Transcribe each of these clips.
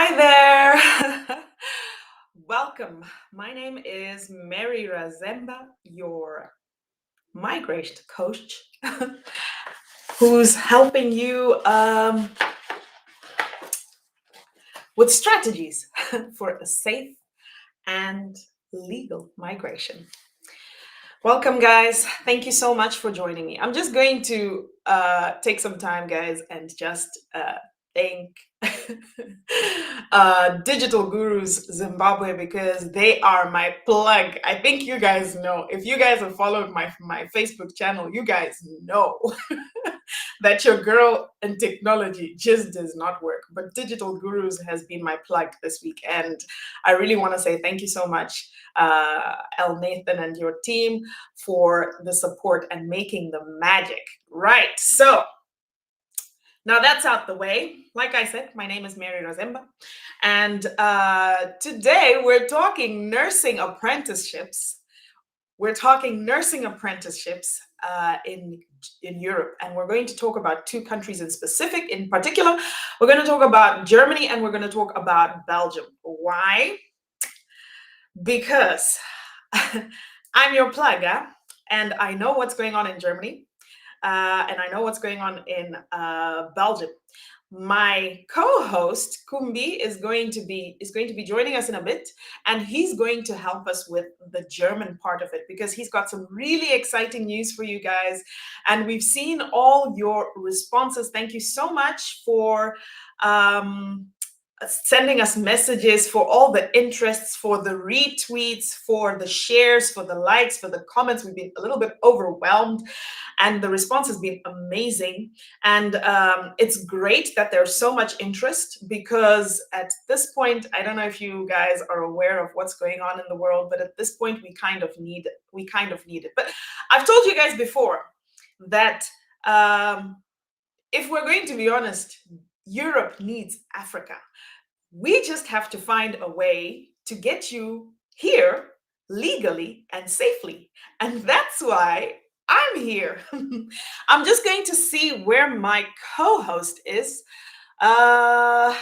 Hi there. Welcome. My name is Mary Razemba, your migration coach, who's helping you with strategies for a safe and legal migration. Welcome, guys. Thank you so much for joining me. I'm just going to take some time, guys, and just thank Digital Gurus Zimbabwe because they are my plug. I think you guys know. If you guys have followed my Facebook channel, you guys know that your girl in technology just does not work. But Digital Gurus has been my plug this week, and I really want to say thank you so much, El Nathan and your team, for the support and making the magic. Right. So now that's out the way. Like I said, my name is Mary Razemba, and today we're talking nursing apprenticeships. We're talking nursing apprenticeships in Europe, and we're going to talk about two countries in specific. In particular, we're going to talk about Germany and we're going to talk about Belgium. Why? Because I'm your plug, and I know what's going on in Germany, and I know what's going on in Belgium. My co-host Kumbi is going to be joining us in a bit, and he's going to help us with the German part of it because he's got some really exciting news for you guys. And we've seen all your responses. Thank you so much for sending us messages, for all the interests, for the retweets, for the shares, for the likes, for the comments. We've been a little bit overwhelmed, and the response has been amazing. And it's great that there's so much interest because at this point, I don't know if you guys are aware of what's going on in the world, but at this point, we kind of need it. But I've told you guys before that if we're going to be honest, Europe needs Africa. We just have to find a way to get you here legally and safely. And that's why I'm here. I'm just going to see where my co-host is. Uh,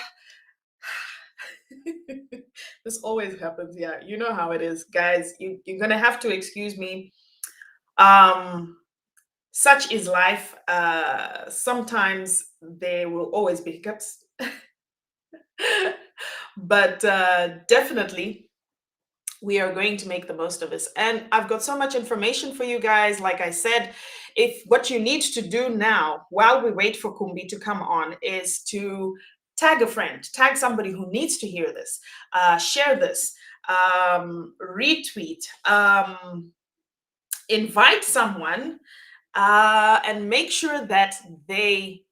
this always happens. Yeah, you know how it is, guys. You're going to have to excuse me. Such is life. Sometimes there will always be hiccups. But definitely we are going to make the most of this. And I've got so much information for you guys. Like I said, if what you need to do now while we wait for Kumbi to come on is to tag a friend, tag somebody who needs to hear this, share this, retweet, invite someone, and make sure that they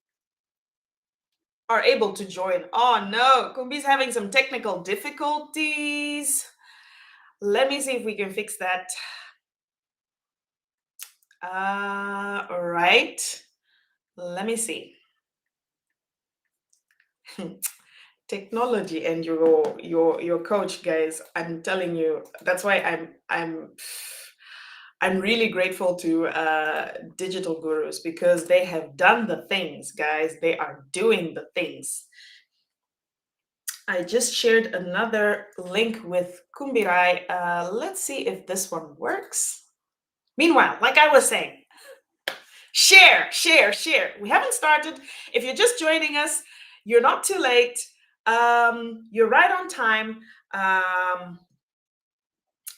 are able to join. Oh no, Kumbi's having some technical difficulties. Let me see if we can fix that. All right. Let me see. Technology and your coach, guys. I'm telling you, that's why I'm really grateful to Digital Gurus because they have done the things, guys. They are doing the things. I just shared another link with Kumbirai. Let's see if this one works. Meanwhile, like I was saying, share. We haven't started. If you're just joining us, you're not too late. You're right on time.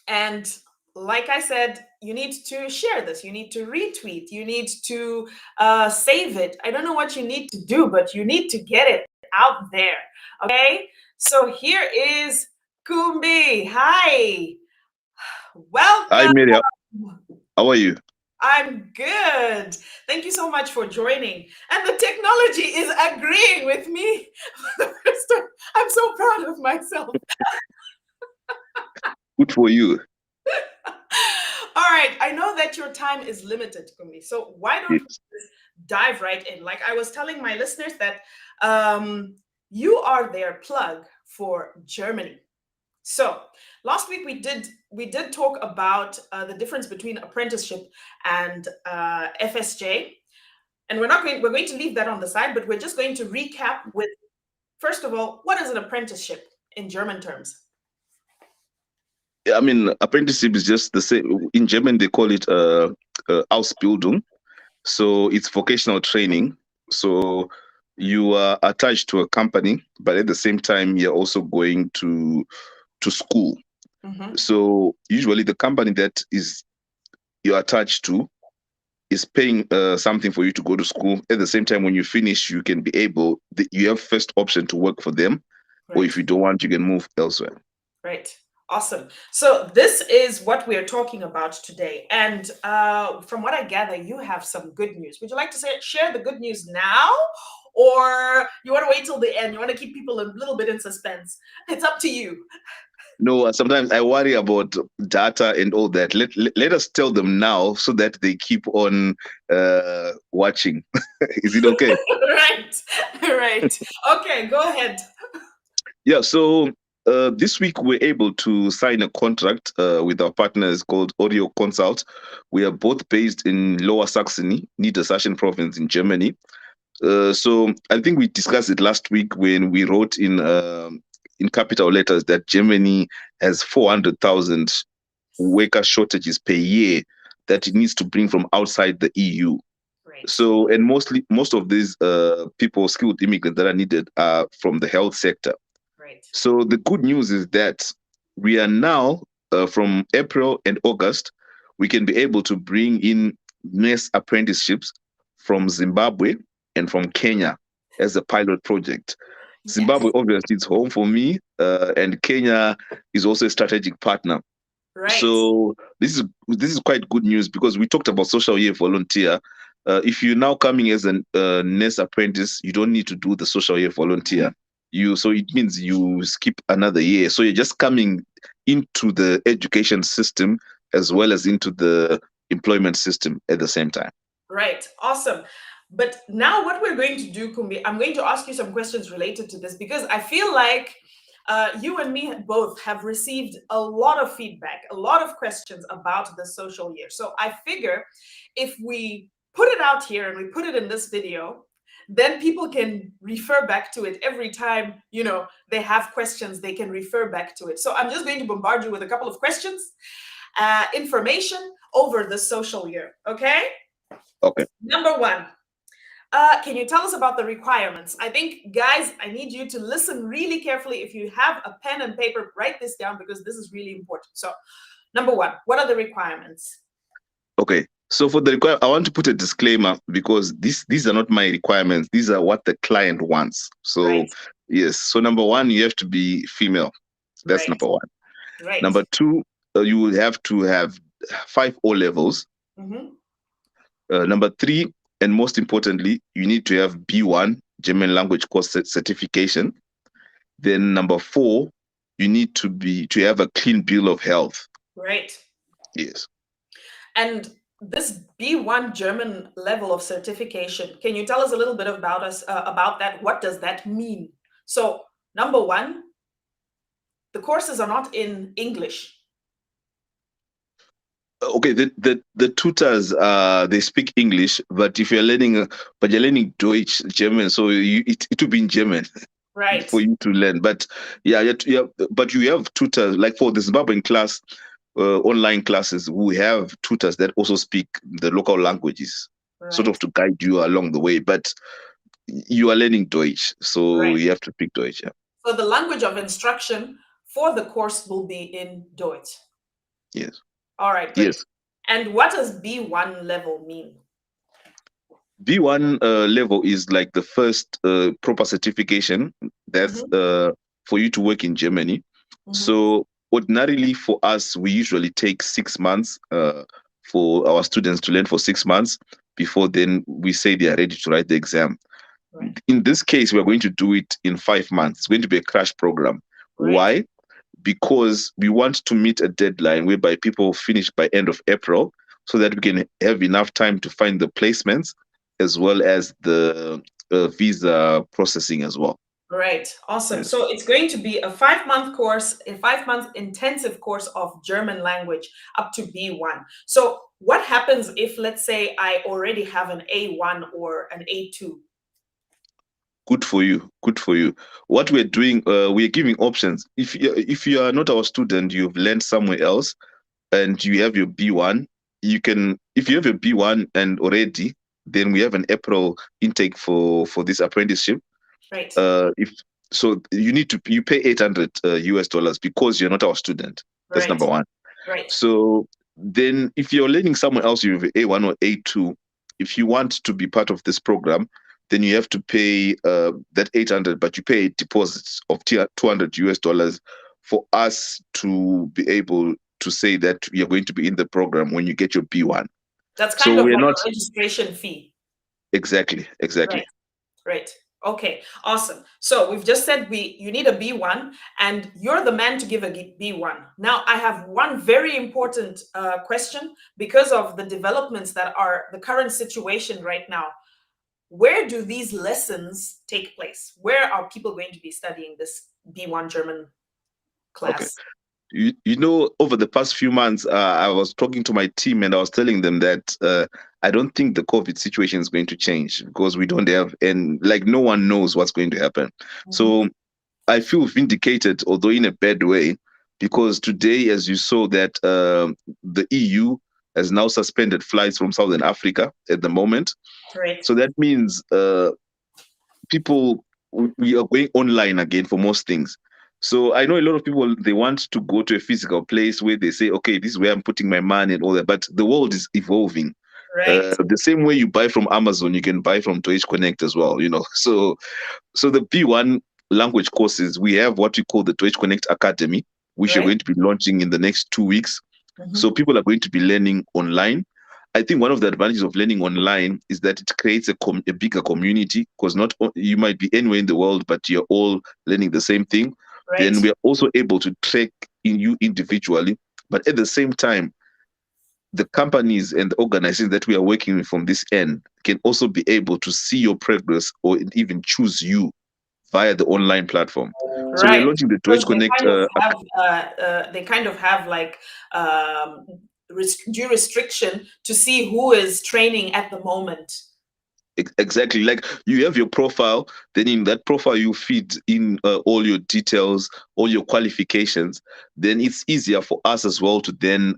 And like I said, you need to share this. You need to retweet. You need to save it. I don't know what you need to do, but you need to get it out there. Okay? So here is Kumbi. Hi. Welcome. Hi, Miriam. How are you? I'm good. Thank you so much for joining. And the technology is agreeing with me for the first time. I'm so proud of myself. Good for you. All right. I know that your time is limited, Kumi. So why don't we Yes. just dive right in? Like I was telling my listeners that you are their plug for Germany. So last week we did talk about the difference between apprenticeship and FSJ, and we're going to leave that on the side, but we're just going to recap with first of all, what is an apprenticeship in German terms? I mean, apprenticeship is just the same. In German, they call it Ausbildung. So it's vocational training. So you are attached to a company, but at the same time, you're also going to school. Mm-hmm. So usually, the company that is you're attached to is paying something for you to go to school. At the same time, when you finish, you can be you have first option to work for them, or Right. if you don't want, you can move elsewhere. Right. Awesome. So this is what we are talking about today. And from what I gather, you have some good news. Would you like to share the good news now? Or you want to wait till the end? You want to keep people a little bit in suspense? It's up to you. No, sometimes I worry about data and all that. Let us tell them now so that they keep on watching. Is it okay? Right. Right. Okay, go ahead. Yeah. So this week we're able to sign a contract with our partners called Audio Consult. We are both based in Lower Saxony, Niedersachsen province in Germany. So I think we discussed it last week when we wrote in capital letters that Germany has 400,000 worker shortages per year that it needs to bring from outside the EU. Right. So, and most of these people, skilled immigrants that are needed, are from the health sector. Right. So the good news is that we are now, from April and August, we can be able to bring in nurse apprenticeships from Zimbabwe and from Kenya as a pilot project. Yes. Zimbabwe obviously is home for me, and Kenya is also a strategic partner. Right. So this is quite good news because we talked about social year volunteer. If you're now coming as a nurse apprentice, you don't need to do the social year volunteer. So it means you skip another year. So you're just coming into the education system as well as into the employment system at the same time. Right. Awesome. But now what we're going to do, Kumbi, I'm going to ask you some questions related to this because I feel like you and me both have received a lot of feedback, a lot of questions about the social year. So I figure if we put it out here and we put it in this video, then people can refer back to it every time, they have questions, they can refer back to it. So I'm just going to bombard you with a couple of questions, information over the social year. Okay? Okay. Number one, can you tell us about the requirements? I think, guys, I need you to listen really carefully. If you have a pen and paper, write this down because this is really important. So, number one, what are the requirements? Okay. So for the I want to put a disclaimer because these are not my requirements. These are what the client wants. So Right. yes. So number one, you have to be female. That's Right. number one. Right. Number two, you will have to have 5 O levels. Mm-hmm. Number three, and most importantly, you need to have B1 German language course certification. Then number four, you need to have a clean bill of health. Right. Yes. And this B1 German level of certification, can you tell us a little bit about that? What does that mean? So, number one, the courses are not in English. Okay, the tutors they speak English, but if you're learning Deutsch, German, so it will be in German. Right. For you to learn. But yeah, but you have tutors like for the Zimbabwean class, online classes. We have tutors that also speak the local languages, sort Right. of to guide you along the way. But you are learning Deutsch, so Right. you have to speak Deutsch. Yeah. So the language of instruction for the course will be in Deutsch. Yes. All right, great. Yes. And what does B1 level mean? B1 level is like the first proper certification that's for you to work in Germany. Mm-hmm. So ordinarily for us, we usually take 6 months for our students to learn for 6 months before then we say they are ready to write the exam. Right. In this case, we're going to do it in 5 months. It's going to be a crash program. Right. Why? Because we want to meet a deadline whereby people finish by end of April so that we can have enough time to find the placements as well as the visa processing as well. Right. Awesome. Yes. So it's going to be a 5-month course, a 5-month intensive course of German language up to B1. So what happens if, let's say, I already have an A1 or an A2? Good for you. Good for you. What we're doing, we're giving options. If you are not our student, you've learned somewhere else, and you have your B1, you can. If you have your B1 and already, then we have an April intake for this apprenticeship. Right. If so, you pay 800 US dollars because you're not our student. That's Right. number one. Right. So then, if you're learning somewhere else, you have A1 or A2. If you want to be part of this program, then you have to pay that 800, but you pay a deposit of 200 US dollars for us to be able to say that you're going to be in the program when you get your B1. That's So kind of we're like not a registration fee. exactly. Right. Right. Okay. Awesome. So we've just said you need a B1 and you're the man to give a B1. Now I have one very important question because of the developments that are the current situation right now. Where do these lessons take place? Where are people going to be studying this B1 German Okay. class? Over the past few months, I was talking to my team and I was telling them that I don't think the COVID situation is going to change because we don't have, and like no one knows what's going to happen. Mhm. So I feel vindicated, although in a bad way, because today, as you saw, that the EU has now suspended flights from Southern Africa at the moment. Right. So that means people we are going online again for most things. So I know a lot of people they want to go to a physical place where they say, okay, this is where I'm putting my money and all that. But the world is evolving. Right. The same way you buy from Amazon, you can buy from Deutsche Connect as well. So the B1 language courses, we have what we call the Deutsche Connect Academy, which are Right. going to be launching in the next 2 weeks. Mhm. So people are going to be learning online. I think one of the advantages of learning online is that it creates a bigger community because you might be anywhere in the world, but you're all learning the same thing. Right. Then we are also able to track in you individually, but at the same time, the companies and the organizations that we are working with from this end can also be able to see your progress or even choose you via the online platform. So we are Right. launching the Deutsche Because they Connect. kind of have like due restriction to see who is training at the moment. Exactly. Like you have your profile, then in that profile you feed in all your details, all your qualifications. Then it's easier for us as well to then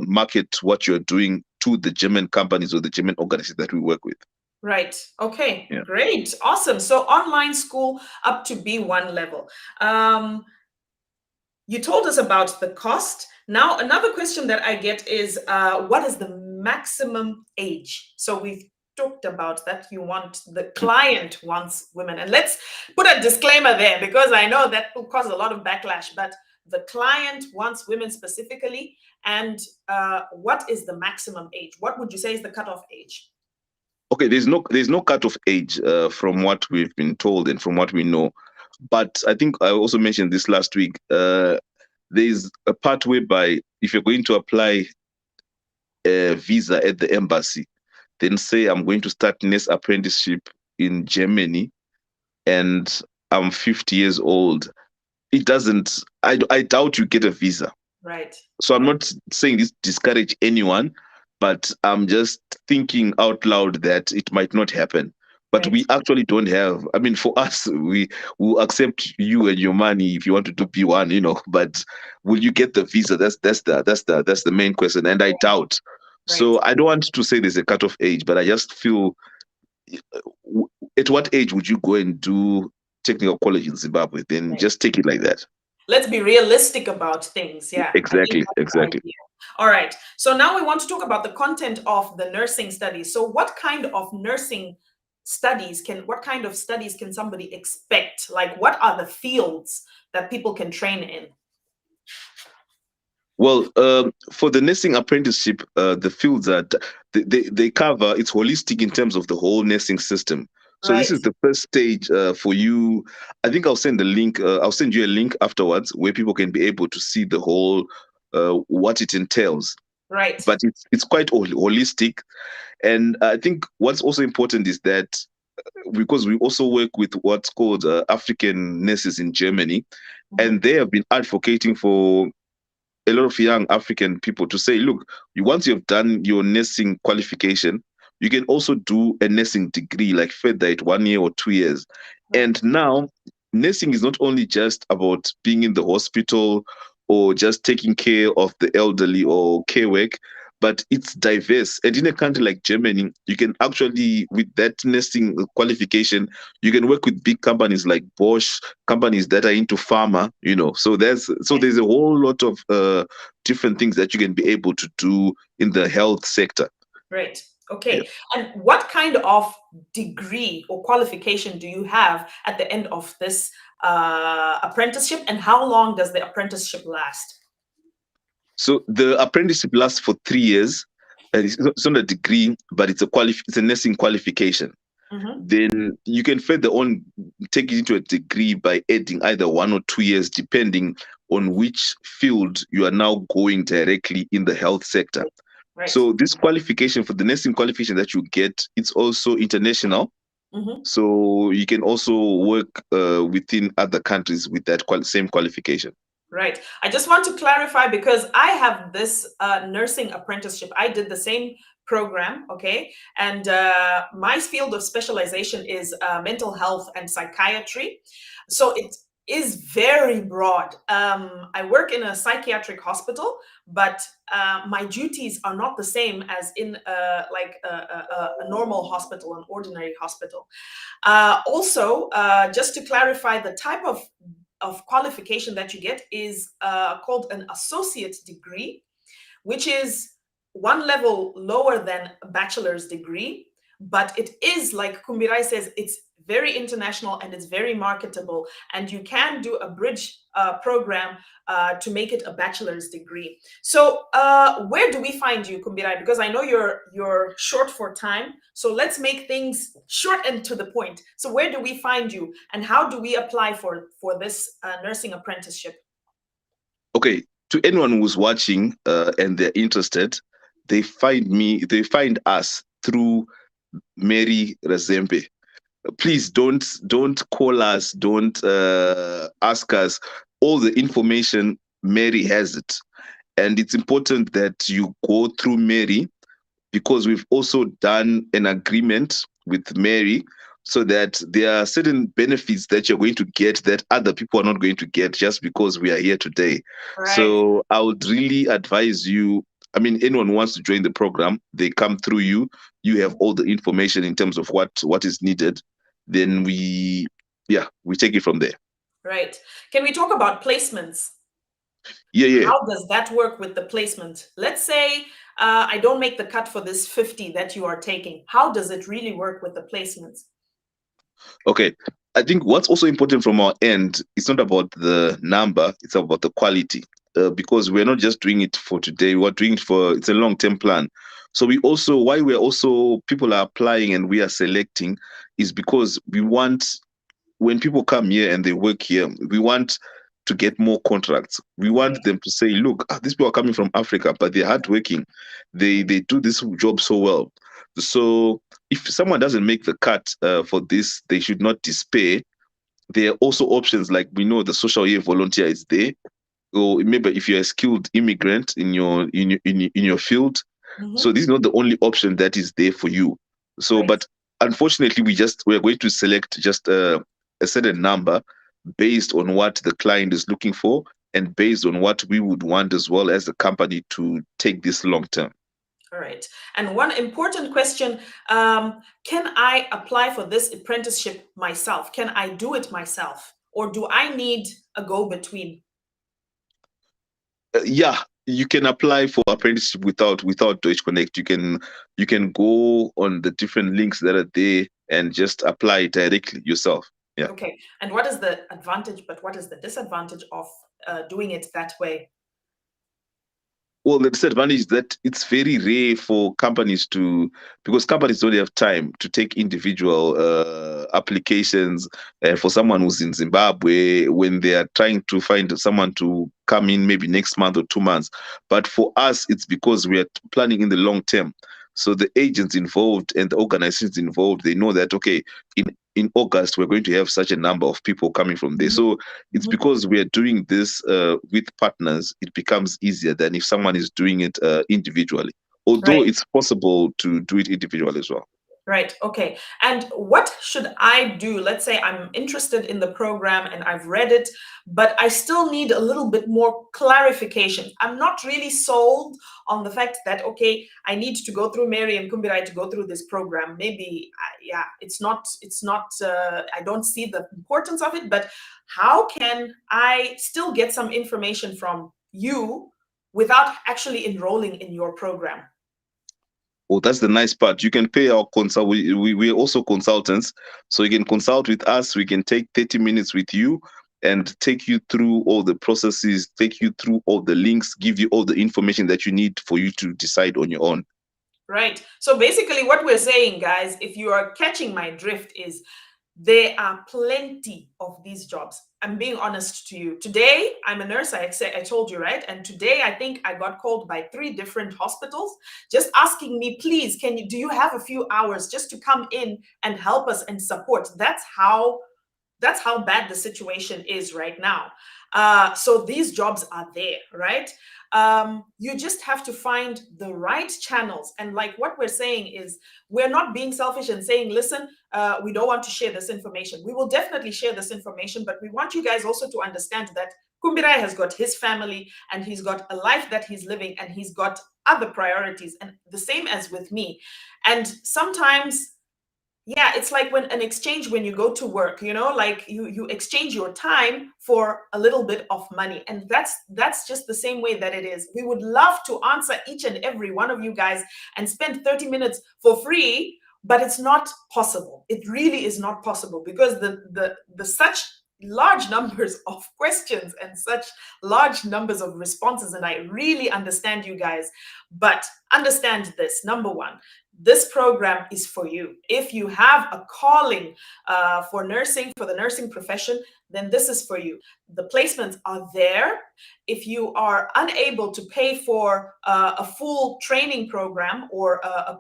market what you're doing to the German companies or the German organizations that we work with. Right. Okay. Yeah. Great. Awesome. So online school up to B1 level. You told us about the cost. Now, another question that I get is what is the maximum age? So we've talked about that the client wants women. And let's put a disclaimer there because I know that will cause a lot of backlash, but the client wants women specifically. And what is the maximum age? What would you say is the cutoff age? Okay, there's no cutoff age from what we've been told and from what we know. But I think I also mentioned this last week. There's a part whereby if you're going to apply a visa at the embassy, then say I'm going to start next apprenticeship in Germany and I'm 50 years old, it doesn't, I doubt you get a visa. Right. So I'm Right. not saying this discourage anyone, but I'm just thinking out loud that it might not happen. But Right. we actually don't have. I mean, for us, we will accept you and your money if you want to do B1, But will you get the visa? That's the main question, and I doubt. Right. So I don't want to say there's a cutoff age, but I just feel, at what age would you go and do technical college in Zimbabwe? Then Right. just take it like that. Let's be realistic about things. Yeah, I think Exactly, that's the exactly. idea. All right. So now we want to talk about the content of the nursing studies. So what kind of what kind of studies can somebody expect? Like what are the fields that people can train in? Well, for the nursing apprenticeship, the fields that they cover, it's holistic in terms of the whole nursing system. So this Right. is the first stage for you. I think I'll send the link. I'll send you a link afterwards where people can be able to see the whole what it entails. Right. But it's quite holistic, and I think what's also important is that because we also work with what's called African nurses in Germany, Mhm. and they have been advocating for a lot of young African people to say, look, once you've done your nursing qualification, you can also do a nursing degree, like further it 1 year or 2 years. And now, nursing is not only just about being in the hospital or just taking care of the elderly or care work, but it's diverse. And in a country like Germany, you can actually, with that nursing qualification, you can work with big companies like Bosch, companies that are into pharma. There's a whole lot of different things that you can be able to do in the health sector. Right. Yeah. Okay. And what kind of degree or qualification do you have at the end of this apprenticeship? And how long does the apprenticeship last? So the apprenticeship lasts for 3 years. And it's not a degree, but it's a nursing qualification. Mm-hmm. Then you can further on take it into a degree by adding either 1 or 2 years, depending on which field you are now going directly in the health sector. Right. So this qualification for the nursing qualification that you get, it's also international. Mm-hmm. So you can also work within other countries with that same qualification. Right. I just want to clarify because I have this nursing apprenticeship. I did the same program, okay? And my field of specialization is mental health and psychiatry. So it is very broad. I work in a psychiatric hospital, but my duties are not the same as in a normal hospital, an ordinary hospital. Also, just to clarify, the type of qualification that you get is called an associate degree, which is one level lower than a bachelor's degree. But it is, like Kumbirai says, it's very international and it's very marketable. And you can do a bridge program to make it a bachelor's degree. So where do we find you, Kumbirai? Because I know you're short for time. So let's make things short and to the point. So where do we find you, and how do we apply for this nursing apprenticeship? Okay, to anyone who's watching and they're interested, they find us through Mary Razembe. Please don't call us, don't ask us. All the information, Mary has it, and it's important that you go through Mary, because we've also done an agreement with Mary, so that there are certain benefits that you're going to get that other people are not going to get just because we are here today. Right. So I would really advise you. I mean, anyone who wants to join the program, they come through you. You have all the information in terms of what is needed. Then we take it from there. Right. Can we talk about placements? Yeah, yeah. How does that work with the placement? Let's say I don't make the cut for this 50 that you are taking. How does it really work with the placements? Okay. I think what's also important from our end, it's not about the number, it's about the quality. Because we're not just doing it for today, we're doing it it's a long-term plan. So why we're also, people are applying and we are selecting, is because we want, when people come here and they work here, we want to get more contracts. We want them to say, look, these people are coming from Africa, but they're hardworking. They do this job so well. So if someone doesn't make the cut for this, they should not despair. There are also options, like we know the social year volunteer is there. Or maybe if you're a skilled immigrant in your field, so Mm-hmm. this is not the only option that is there for you. So, Right. but unfortunately, we're going to select just a certain number based on what the client is looking for and based on what we would want as well as a company to take this long term. All right. And one important question, can I apply for this apprenticeship myself? Can I do it myself? Or do I need a go between? Yeah, you can apply for apprenticeship without Deutsche Connect. You can go on the different links that are there and just apply directly yourself. Yeah. Okay. And what is the advantage, but what is the disadvantage of doing it that way? Well, the disadvantage is that it's very rare for companies because companies don't have time to take individual applications for someone who's in Zimbabwe when they are trying to find someone to come in maybe next month or 2 months. But for us, it's because we are planning in the long term. So the agents involved and the organizations involved, they know that, okay, in August, we're going to have such a number of people coming from there. So it's Mhm. because we are doing this with partners, it becomes easier than if someone is doing it individually. Although Right. it's possible to do it individually as well. Right. Okay. And what should I do? Let's say I'm interested in the program and I've read it, but I still need a little bit more clarification. I'm not really sold on the fact that, okay, I need to go through Mary and Kumbirai to go through this program. Maybe, yeah, I don't see the importance of it, but how can I still get some information from you without actually enrolling in your program? Oh, that's the nice part. You can pay our consult. We're also consultants. So you can consult with us. We can take 30 minutes with you and take you through all the processes, take you through all the links, give you all the information that you need for you to decide on your own. Right. So basically, what we're saying, guys, if you are catching my drift, is there are plenty of these jobs. I'm being honest to you. Today, I'm a nurse. I told you, right? And today, I think I got called by 3 different hospitals, just asking me, please, do you have a few hours just to come in and help us and support? That's how bad the situation is right now. So these jobs are there, right? You just have to find the right channels. And like what we're saying is, we're not being selfish and saying, listen, we don't want to share this information. We will definitely share this information, but we want you guys also to understand that Kumbirai has got his family and he's got a life that he's living and he's got other priorities. And the same as with me. And sometimes, yeah, it's like when you go to work, like you exchange your time for a little bit of money, and that's just the same way that it is. We would love to answer each and every one of you guys and spend 30 minutes for free, but it's not possible. It really is not possible, because the such large numbers of questions and such large numbers of responses, and I really understand you guys, but understand this. Number one, this program is for you. If you have a calling for nursing, for the nursing profession, then this is for you. The placements are there. If you are unable to pay for a full training program or a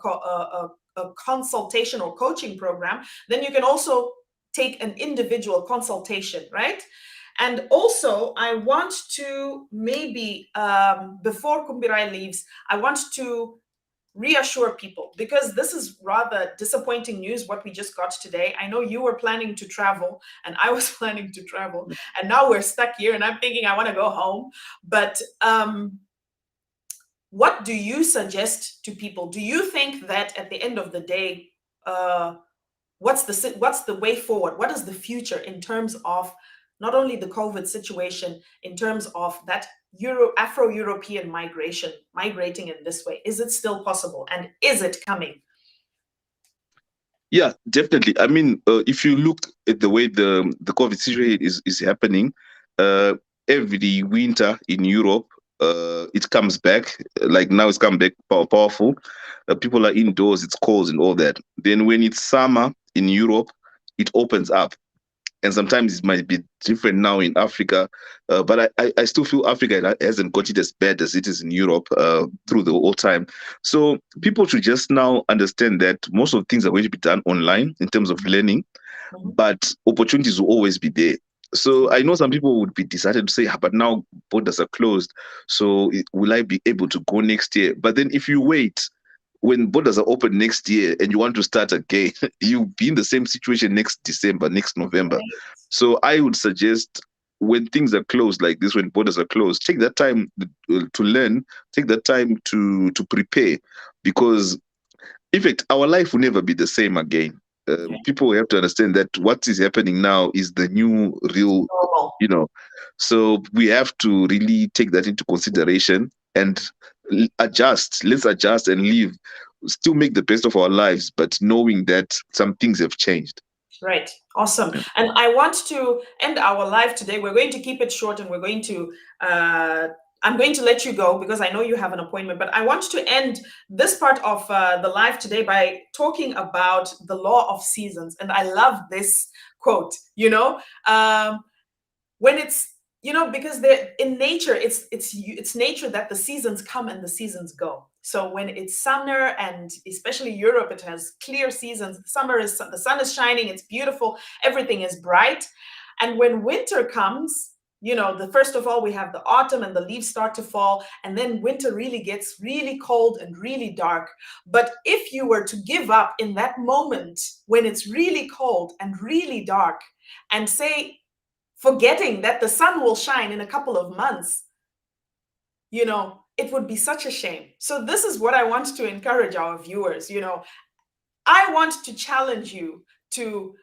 consultation or coaching program, then you can also take an individual consultation, right? And also, I want to maybe, before Kumbirai leaves, I want to reassure people, because this is rather disappointing news what we just got today. I know you were planning to travel and I was planning to travel, and now we're stuck here and I'm thinking I want to go home. But what do you suggest to people? Do you think that at the end of the day, what's the way forward? What is the future in terms of not only the COVID situation, in terms of that Afro-European migrating in this way? Is it still possible, and is it coming? Yeah, definitely. I mean, if you look at the way the COVID situation is happening, uh, every winter in Europe, it comes back. Like now, it's come back powerful. People are indoors. It's cold and all that. Then when it's summer in Europe, it opens up, and sometimes it might be different now in Africa, but I still feel Africa hasn't got it as bad as it is in Europe through the whole time. So people should just now understand that most of the things are going to be done online in terms of learning, but opportunities will always be there. So I know some people would be decided to say, but now borders are closed, so will I be able to go next year? But then if you wait, when borders are open next year and you want to start again, you'll be in the same situation next December, next November. So I would suggest, when things are closed like this, when borders are closed, take that time to learn, take that time to prepare, because in fact, our life will never be the same again. People have to understand that what is happening now is the new real, Normal. you know. So we have to really take that into consideration and adjust. Let's adjust and live, still make the best of our lives, but knowing that some things have changed. Right. Awesome. Yeah. And I want to end our live today. We're going to keep it short, and I'm going to let you go because I know you have an appointment, but I want to end this part of the live today by talking about the law of seasons. And I love this quote, when it's, because in nature, it's nature that the seasons come and the seasons go. So when it's summer, and especially Europe, it has clear seasons. The sun is shining, it's beautiful, everything is bright. And when winter comes, the first of all, we have the autumn and the leaves start to fall, and then winter really gets really cold and really dark. But if you were to give up in that moment when it's really cold and really dark, and say, forgetting that the sun will shine in a couple of months, it would be such a shame. So this is what I want to encourage our viewers. I want to challenge you to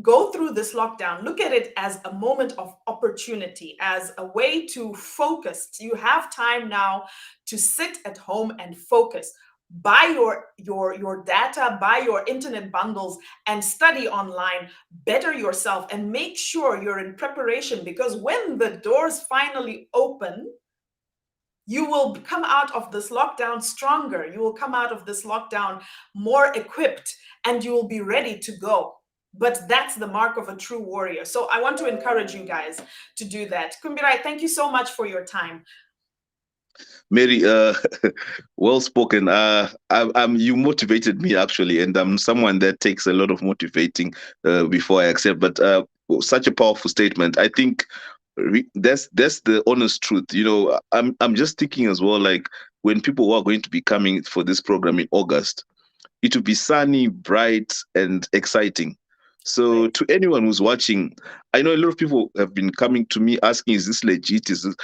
go through this lockdown. Look at it as a moment of opportunity, as a way to focus. You have time now to sit at home and focus. Buy your data, buy your internet bundles, and study online. Better yourself and make sure you're in preparation, because when the doors finally open, you will come out of this lockdown stronger. You will come out of this lockdown more equipped, and you will be ready to go. But that's the mark of a true warrior. So I want to encourage you guys to do that. Kumbirai, thank you so much for your time. Mary, well spoken. You motivated me actually, and I'm someone that takes a lot of motivating before I accept. But such a powerful statement. I think that's the honest truth. I'm just thinking as well, like when people are going to be coming for this program in August, it will be sunny, bright, and exciting. So Right. to anyone who's watching, I know a lot of people have been coming to me asking, "Is this legit? Is this?"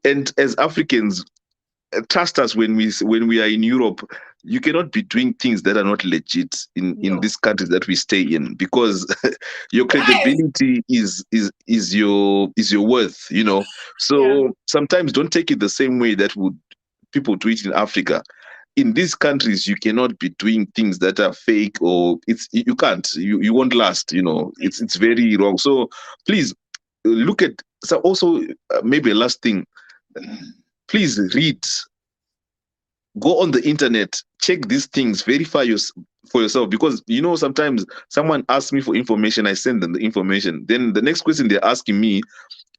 And as Africans, trust us, when we are in Europe, you cannot be doing things that are not legit in No. these countries that we stay in, because your Guys. credibility is your worth. Yeah. So sometimes don't take it the same way that would people do it in Africa. In these countries, you cannot be doing things that are fake, or you can't, you won't last. It's very wrong. So please look at. So also, maybe a last thing, please read, go on the internet, check these things, verify for yourself, because sometimes someone asks me for information, I send them the information, then the next question they're asking me,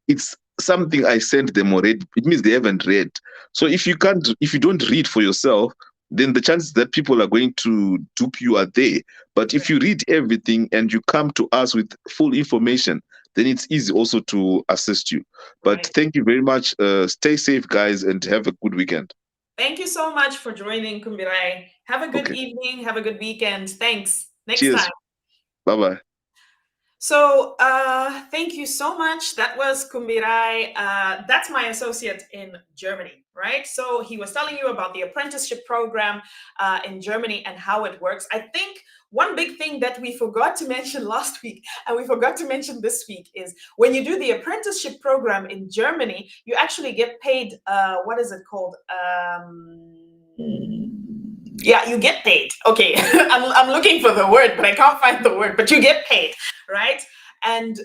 it's something I sent them already. It means they haven't read. So if you don't read for yourself, then the chances that people are going to dupe you are there. But if Right. you read everything and you come to us with full information, then it's easy also to assist you. But Right. thank you very much. Stay safe, guys, and have a good weekend. Thank you so much for joining, Kumbirai. Have a good Okay. evening. Have a good weekend. Thanks. Next Cheers. time. Bye bye. So thank you so much. That was Kumbirai. That's my associate in Germany, right? So he was telling you about the apprenticeship program in Germany and how it works. I think one big thing that we forgot to mention last week and we forgot to mention this week is when you do the apprenticeship program in Germany, you actually get paid. What is it called? Yeah, you get paid. Okay, I'm looking for the word, but I can't find the word. But you get paid, right? And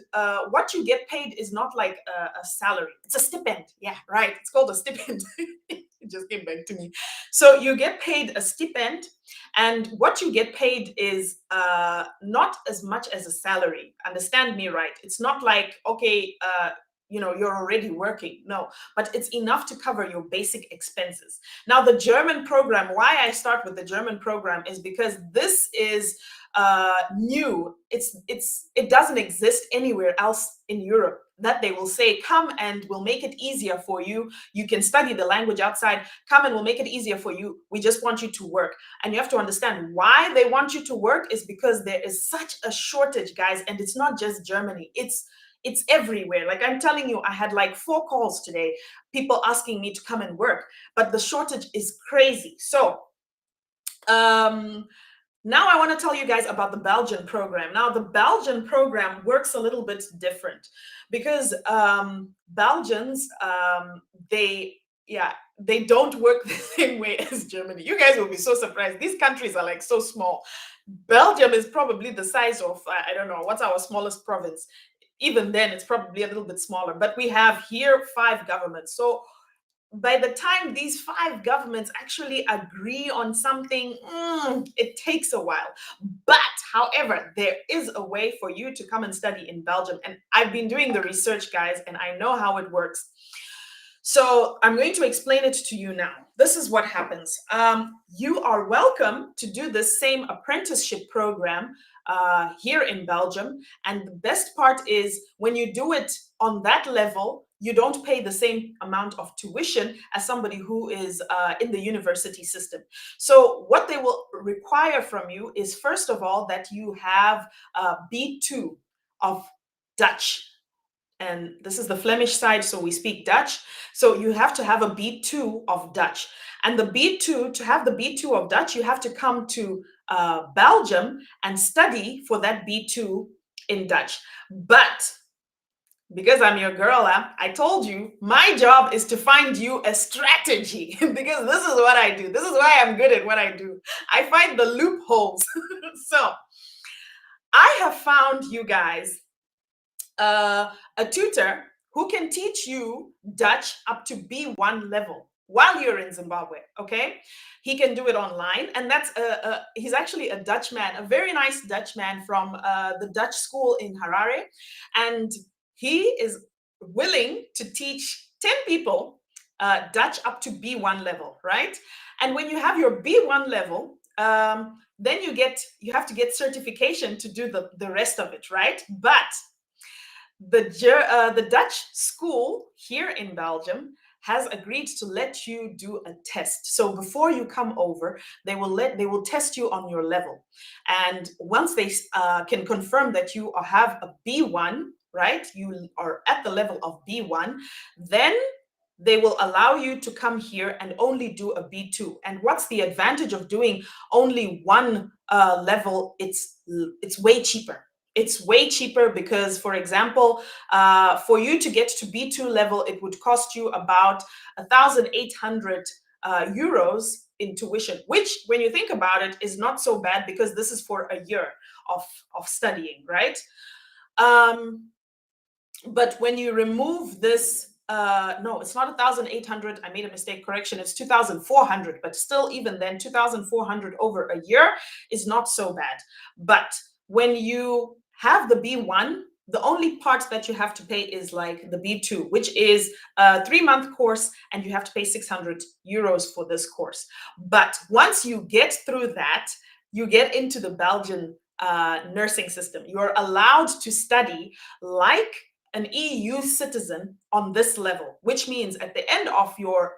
what you get paid is not like a salary; it's a stipend. Yeah, right. It's called a stipend. It just came back to me. So you get paid a stipend, and what you get paid is not as much as a salary. Understand me right? It's not like okay. You're already working. No, but it's enough to cover your basic expenses. Now, the German program, why I start with the German program is because this is new. It doesn't exist anywhere else in Europe that they will say, come and we'll make it easier for you. You can study the language outside. Come and we'll make it easier for you. We just want you to work. And you have to understand why they want you to work is because there is such a shortage, guys. And it's not just Germany. It's everywhere. Like I'm telling you, I had like 4 calls today, people asking me to come and work, but the shortage is crazy. So now I want to tell you guys about the Belgian program. Now the Belgian program works a little bit different because Belgians, they don't work the same way as Germany. You guys will be so surprised. These countries are like so small. Belgium is probably the size of, I don't know, what's our smallest province? Even then, it's probably a little bit smaller. But we have here 5 governments. So by the time these 5 governments actually agree on something, it takes a while. But however, there is a way for you to come and study in Belgium. And I've been doing the research, guys, and I know how it works. So I'm going to explain it to you now. This is what happens. You are welcome to do the same apprenticeship program here in Belgium. And the best part is when you do it on that level, you don't pay the same amount of tuition as somebody who is in the university system. So what they will require from you is, first of all, that you have B2 of Dutch. And this is the Flemish side, so we speak Dutch. So you have to have a B2 of Dutch. And the B2, to have the B2 of Dutch, you have to come to Belgium and study for that B2 in Dutch. But because I'm your girl, I told you my job is to find you a strategy because this is what I do. This is why I'm good at what I do. I find the loopholes. So I have found you guys a tutor who can teach you Dutch up to B1 level while you're in Zimbabwe. Okay, he can do it online, and he's actually a Dutch man, a very nice Dutch man from the Dutch school in Harare, and he is willing to teach 10 people Dutch up to B1 level, right? And when you have your B1 level, then you have to get certification to do the rest of it, right? But the Dutch school here in Belgium has agreed to let you do a test. So before you come over, they will test you on your level, and once they can confirm that you have a B1, right? You are at the level of B1, then they will allow you to come here and only do a B2. And what's the advantage of doing only one level? It's way cheaper. It's way cheaper because, for example, for you to get to B2 level, it would cost you about 1,800 euros in tuition, which, when you think about it, is not so bad because this is for a year of studying, right? But when you remove this, no, it's not 1,800. I made a mistake. Correction. It's 2,400. But still, even then, 2,400 over a year is not so bad. But when you have the B1, the only part that you have to pay is like the B2, which is a 3-month course, and you have to pay 600 euros for this course. But once you get through that, you get into the Belgian nursing system. You're allowed to study like an EU citizen on this level, which means at the end of your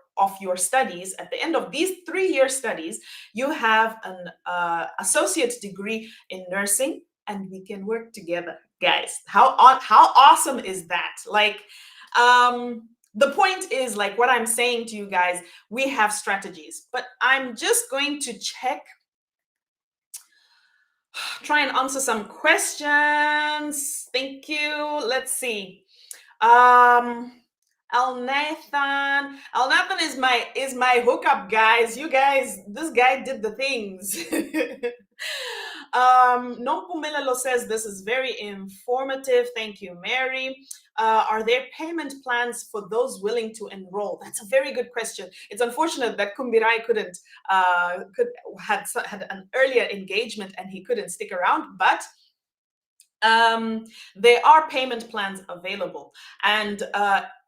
studies, at the end of these 3-year studies, you have an associate degree in nursing, and we can work together, guys. How awesome is that? Like, the point is, like, what I'm saying to you guys, we have strategies, but I'm just going to try and answer some questions. Thank you. Let's see. Al Nathan is my hookup, guys. You guys, this guy did the things. Nompumilelo says this is very informative. Thank you, Mary. Are there payment plans for those willing to enroll? That's a very good question. It's unfortunate that Kumbirai had an earlier engagement and he couldn't stick around, but there are payment plans available. And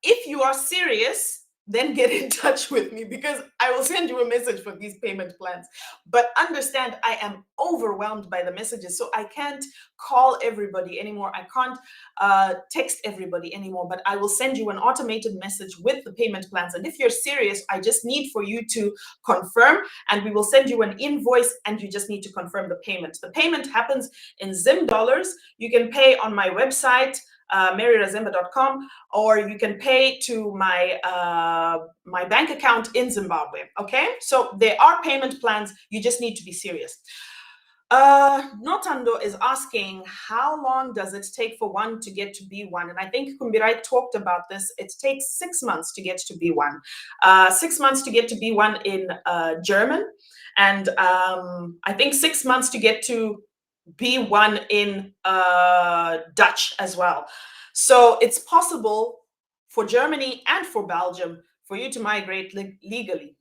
if you are serious, then get in touch with me because I will send you a message for these payment plans. But understand, I am overwhelmed by the messages, so I can't call everybody anymore. I can't text everybody anymore, but I will send you an automated message with the payment plans. And if you're serious, I just need for you to confirm, and we will send you an invoice, and you just need to confirm the payment. The payment happens in Zim dollars. You can pay on my website, maryrazemba.com, or you can pay to my my bank account in Zimbabwe. Okay, so there are payment plans. You just need to be serious. Notando is asking, how long does it take for one to get to B1? And I think Kumbirai talked about this. It takes 6 months to get to B1. 6 months to get to B1 in German, and I think 6 months to get to B1 in Dutch as well. So it's possible for Germany and for Belgium for you to migrate legally.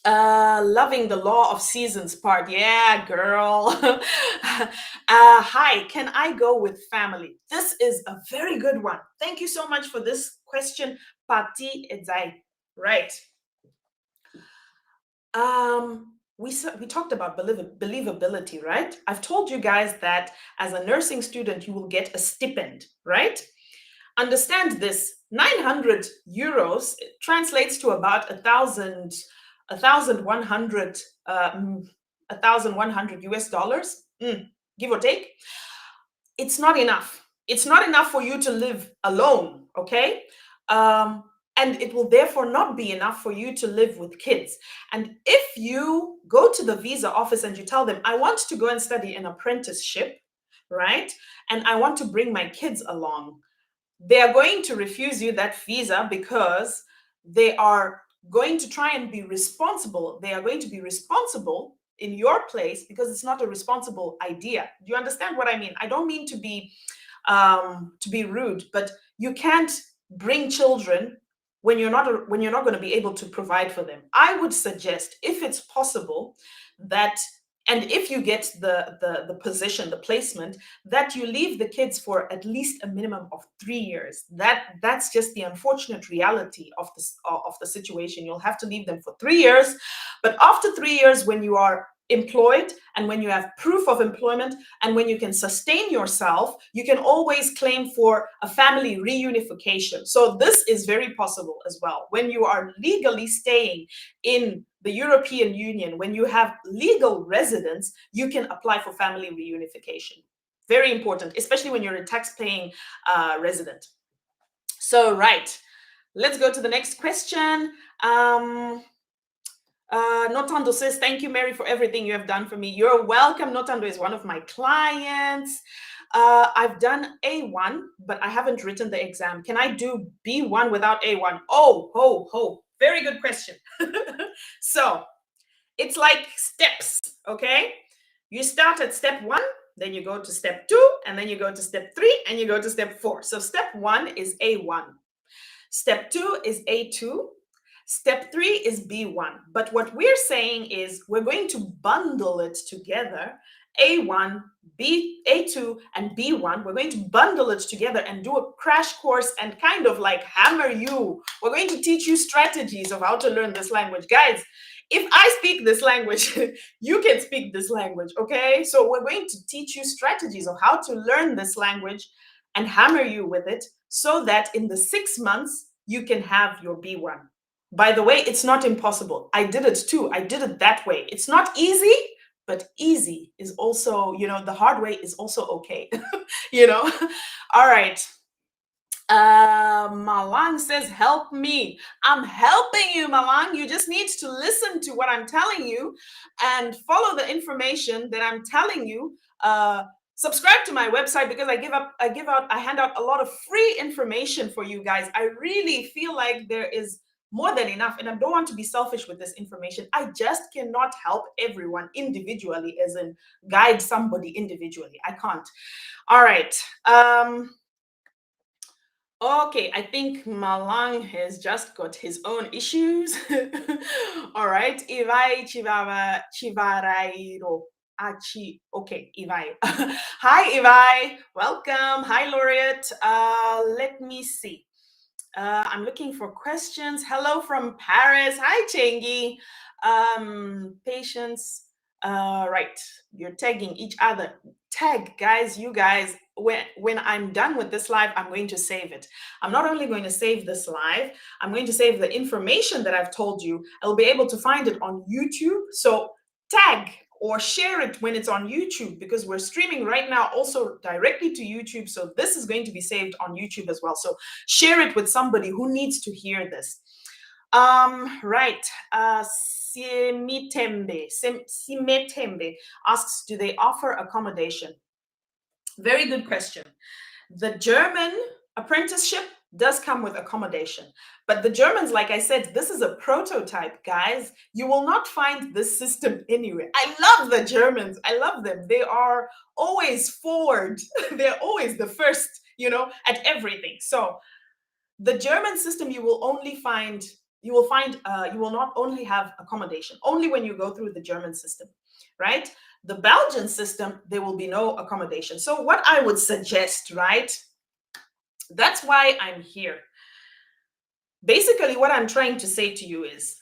Loving the law of seasons part. Yeah, girl. Hi, can I go with family? This is a very good one. Thank you so much for this question, Pati Edzai. Right. We talked about believability, right? I've told you guys that as a nursing student, you will get a stipend, right? Understand this: 900 euros translates to about 1,100 US dollars, give or take. It's not enough. It's not enough for you to live alone, okay? And it will therefore not be enough for you to live with kids. And if you go to the visa office and you tell them, I want to go and study an apprenticeship, right? And I want to bring my kids along, they are going to refuse you that visa because they are going to try and be responsible. They are going to be responsible in your place because it's not a responsible idea. Do you understand what I mean? I don't mean to be rude, but you can't bring children when you're not going to be able to provide for them. I would suggest, if it's possible, that, and if you get the position, the placement, that you leave the kids for at least a minimum of 3 years. That's just the unfortunate reality of the situation. You'll have to leave them for 3 years, but after 3 years, when you are employed and when you have proof of employment and when you can sustain yourself, you can always claim for a family reunification. So this is very possible as well. When you are legally staying in the European Union, when you have legal residence, you can apply for family reunification. Very important, especially when you're a tax-paying resident. So, right, let's go to the next question. Notando says, thank you, Mary, for everything you have done for me. You're welcome. Notando is one of my clients. I've done A1, but I haven't written the exam. Can I do B1 without A1? Oh, ho, ho. Very good question. So it's like steps, okay? You start at step 1, then you go to step 2, and then you go to step 3, and you go to step 4. So step 1 is A1. Step 2 is A2. Step 3 is B1. But what we're saying is we're going to bundle it together. A1, A2, and B1. We're going to bundle it together and do a crash course and kind of like hammer you. We're going to teach you strategies of how to learn this language. Guys, if I speak this language, you can speak this language, okay? So we're going to teach you strategies of how to learn this language and hammer you with it so that in the 6 months, you can have your B1. By the way, it's not impossible. I did it too. I did it that way. It's not easy, but easy is also, the hard way is also okay. All right. Malang says, help me. I'm helping you, Malang. You just need to listen to what I'm telling you and follow the information that I'm telling you. Subscribe to my website because I hand out a lot of free information for you guys. I really feel like there is more than enough, and I don't want to be selfish with this information. I just cannot help everyone individually, as in guide somebody individually. I can't. All right. Okay, I think Malang has just got his own issues. All right, Ivai Chivarairo. Okay, Ivai. Hi, Ivai. Welcome. Hi, Laureate. Let me see. I'm looking for questions. Hello from Paris. Hi, Chengi. Patience. Right, you're tagging each other. Tag, guys, you guys. When I'm done with this live, I'm going to save it. I'm not only going to save this live, I'm going to save the information that I've told you. I'll be able to find it on YouTube. So tag or share it when it's on YouTube, because we're streaming right now also directly to YouTube. So this is going to be saved on YouTube as well. So share it with somebody who needs to hear this. Right. Simetembe asks, do they offer accommodation? Very good question. The German apprenticeship does come with accommodation. But the Germans, like I said, this is a prototype, guys. You will not find this system anywhere. I love the Germans. I love them. They are always forward. They're always the first, at everything. So the German system, you will not only have accommodation, only when you go through the German system, right? The Belgian system, there will be no accommodation. So what I would suggest, right? That's why I'm here. Basically, what I'm trying to say to you is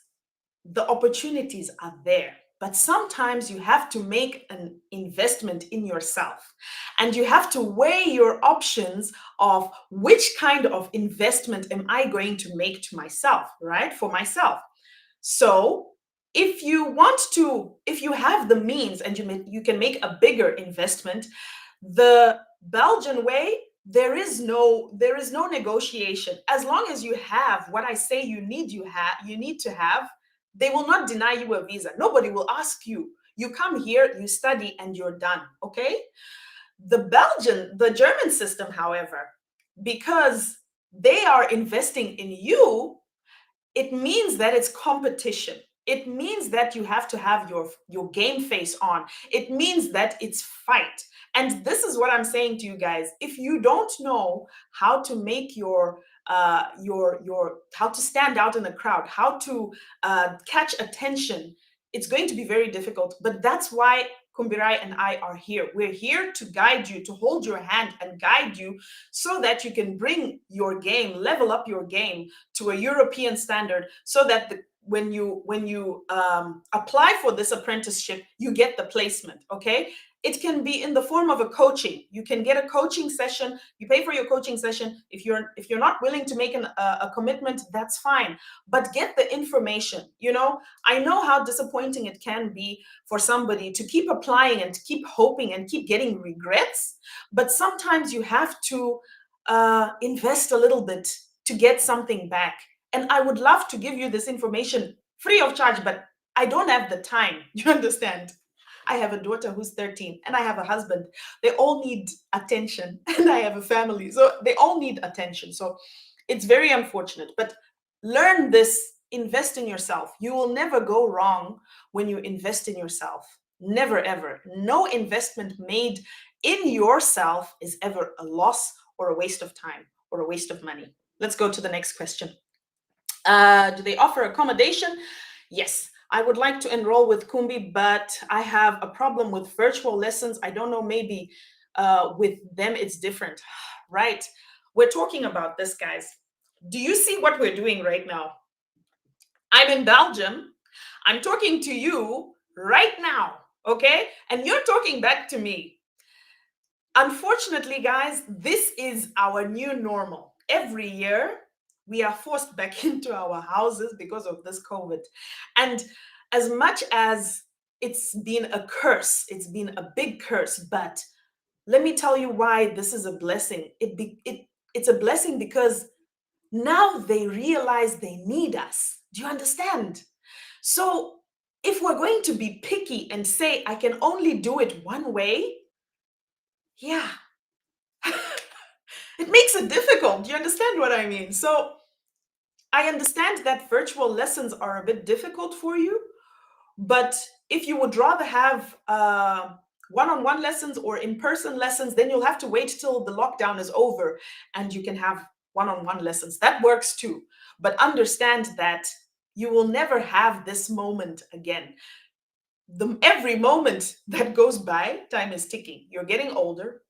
the opportunities are there, But sometimes you have to make an investment in yourself, and you have to weigh your options of which kind of investment am I going to make to myself, right? For myself. So if you have the means and you can make a bigger investment, the Belgian way, there is no negotiation. As long as you have what I say you need to have, they will not deny you a visa. Nobody will ask you. You come here, you study, and you're done. Okay? The German system, however, because they are investing in you, it means that it's competition. It means that you have to have your game face on. It means that it's fight. And this is what I'm saying to you guys. If you don't know how to make your how to stand out in the crowd, how to catch attention, it's going to be very difficult. But that's why Kumbirai and I are here. We're here to guide you, to hold your hand and guide you, so that you can bring your game, level up your game to a European standard, so that when you apply for this apprenticeship, you get the placement. Okay, it can be in the form of a coaching. You can get a coaching session. You pay for your coaching session. If you're not willing to make a commitment, that's fine. But get the information. I know how disappointing it can be for somebody to keep applying and to keep hoping and keep getting regrets. But sometimes you have to invest a little bit to get something back. And I would love to give you this information free of charge, but I don't have the time. You understand? I have a daughter who's 13 and I have a husband. They all need attention, and I have a family. So they all need attention. So it's very unfortunate. But learn this, invest in yourself. You will never go wrong when you invest in yourself. Never, ever. No investment made in yourself is ever a loss or a waste of time or a waste of money. Let's go to the next question. Do they offer accommodation? Yes. I would like to enroll with Kumbi, but I have a problem with virtual lessons. I don't know, maybe with them it's different. Right. We're talking about this, guys. Do you see what we're doing right now? I'm in Belgium. I'm talking to you right now. Okay. And you're talking back to me. Unfortunately, guys, this is our new normal. Every year, we are forced back into our houses because of this COVID. And as much as it's been a curse, it's been a big curse, but let me tell you why this is a blessing. It's a blessing because now they realize they need us. Do you understand? So if we're going to be picky and say, I can only do it one way, yeah, it makes it difficult. Do you understand what I mean? So I understand that virtual lessons are a bit difficult for you, but if you would rather have one-on-one lessons or in-person lessons, then you'll have to wait till the lockdown is over and you can have one-on-one lessons. That works too. But understand that you will never have this moment again. Every moment that goes by, time is ticking. You're getting older.